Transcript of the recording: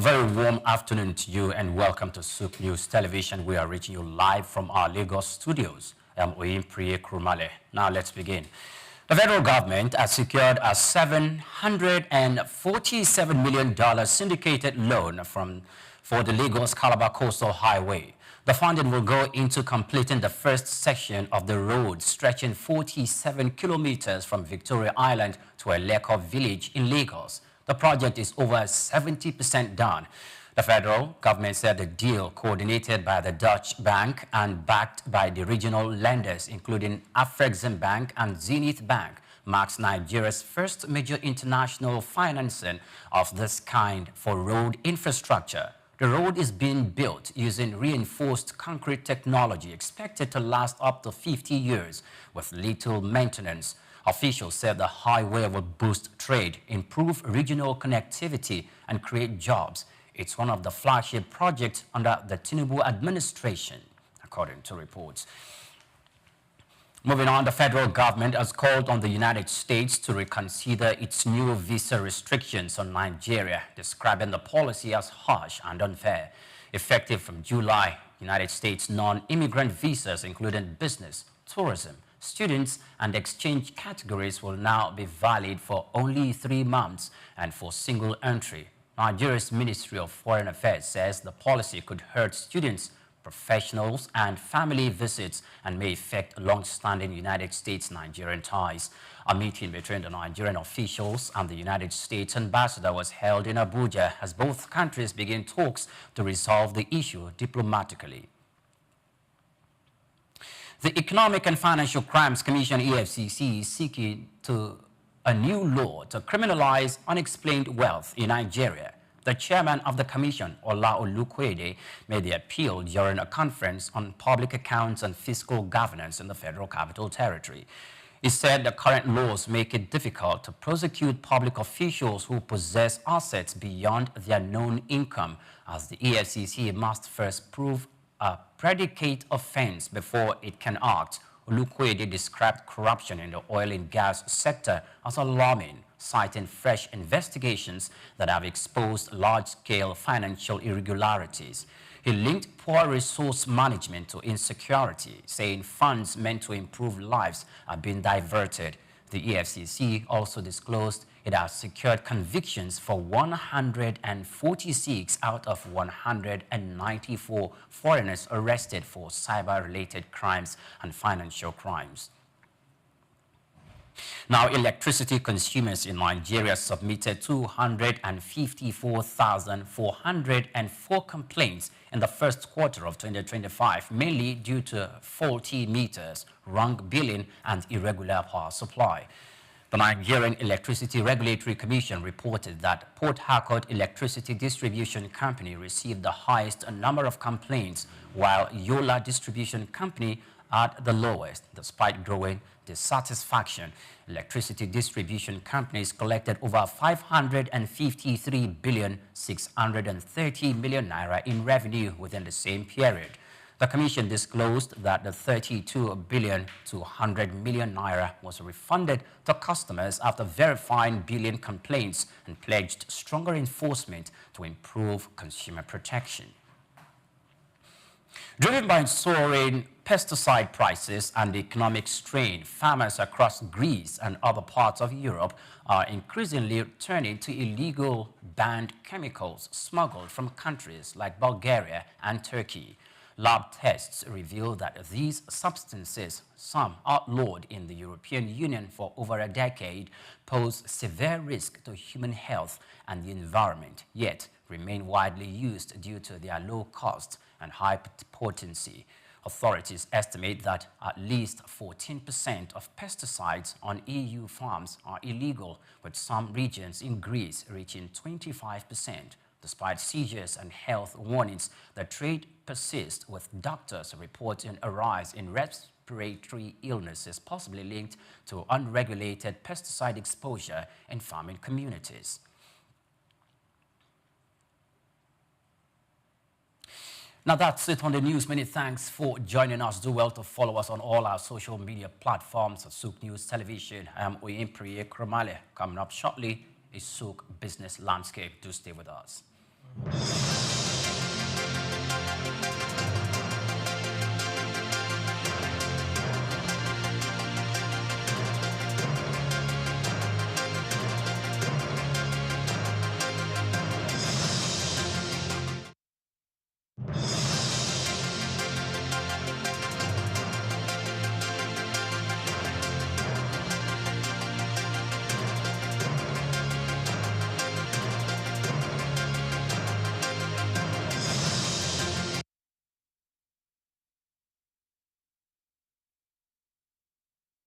A very warm afternoon to you and welcome to Souqnews Television. We are reaching you live from our Lagos studios. I'm Criminalise. Now let's begin. The federal government has secured a $747 million syndicated loan for the Lagos-Calabar Coastal Highway. The funding will go into completing the first section of the road stretching 47 kilometers from Victoria Island to Eleko village in Lagos. The project is over 70% done. The federal government said the deal, coordinated by the Dutch Bank and backed by the regional lenders, including Efcc Bank and Zenith Bank, marks Nigeria's first major international financing of this kind for road infrastructure. The road is being built using reinforced concrete technology expected to last up to 50 years with little maintenance. Officials said the highway will boost trade, improve regional connectivity, and create jobs. It's one of the flagship projects under the Tinubu administration, according to reports. Moving on, the federal government has called on the United States to reconsider its new visa restrictions on Nigeria, describing the policy as harsh and unfair. Effective from July, United States non-immigrant visas, including business, tourism, students, and exchange categories, will now be valid for only 3 months and for single entry. Nigeria's Ministry of Foreign Affairs says the policy could hurt students, professionals, and family visits and may affect long-standing United States-Nigerian ties. A meeting between the Nigerian officials and the United States ambassador was held in Abuja as both countries begin talks to resolve the issue diplomatically. The Economic and Financial Crimes Commission, EFCC, is seeking a new law to criminalize unexplained wealth in Nigeria. The chairman of the commission, Ola Olukoyede, made the appeal during a conference on public accounts and fiscal governance in the Federal Capital Territory. He said the current laws make it difficult to prosecute public officials who possess assets beyond their known income, as the EFCC must first prove a predicate offense before it can act. Olukoyede described corruption in the oil and gas sector as alarming, citing fresh investigations that have exposed large-scale financial irregularities. He linked poor resource management to insecurity, saying funds meant to improve lives are being diverted. The EFCC also disclosed it has secured convictions for 146 out of 194 foreigners arrested for cyber-related crimes and financial crimes. Now, electricity consumers in Nigeria submitted 254,404 complaints in the first quarter of 2025, mainly due to faulty meters, wrong billing, and irregular power supply. The Nigerian Electricity Regulatory Commission reported that Port Harcourt Electricity Distribution Company received the highest number of complaints, while Yola Distribution Company had the lowest, despite growing dissatisfaction. Electricity distribution companies collected over 553,630 million naira in revenue within the same period. The Commission disclosed that the 32,200 million naira was refunded to customers after verifying billing complaints and pledged stronger enforcement to improve consumer protection. Driven by soaring pesticide prices and economic strain, farmers across Greece and other parts of Europe are increasingly turning to illegal banned chemicals smuggled from countries like Bulgaria and Turkey. Lab tests reveal that these substances, some outlawed in the European Union for over a decade, pose severe risk to human health and the environment, yet remain widely used due to their low cost and high potency. Authorities estimate that at least 14% of pesticides on EU farms are illegal, with some regions in Greece reaching 25%. Despite seizures and health warnings, the trade persists, with doctors reporting a rise in respiratory illnesses possibly linked to unregulated pesticide exposure in farming communities. Now that's it on the news. Many thanks for joining us. Do well to follow us on all our social media platforms at Souqnews Television. I am Criminalise. Coming up shortly is Souk Business Landscape. Do stay with us.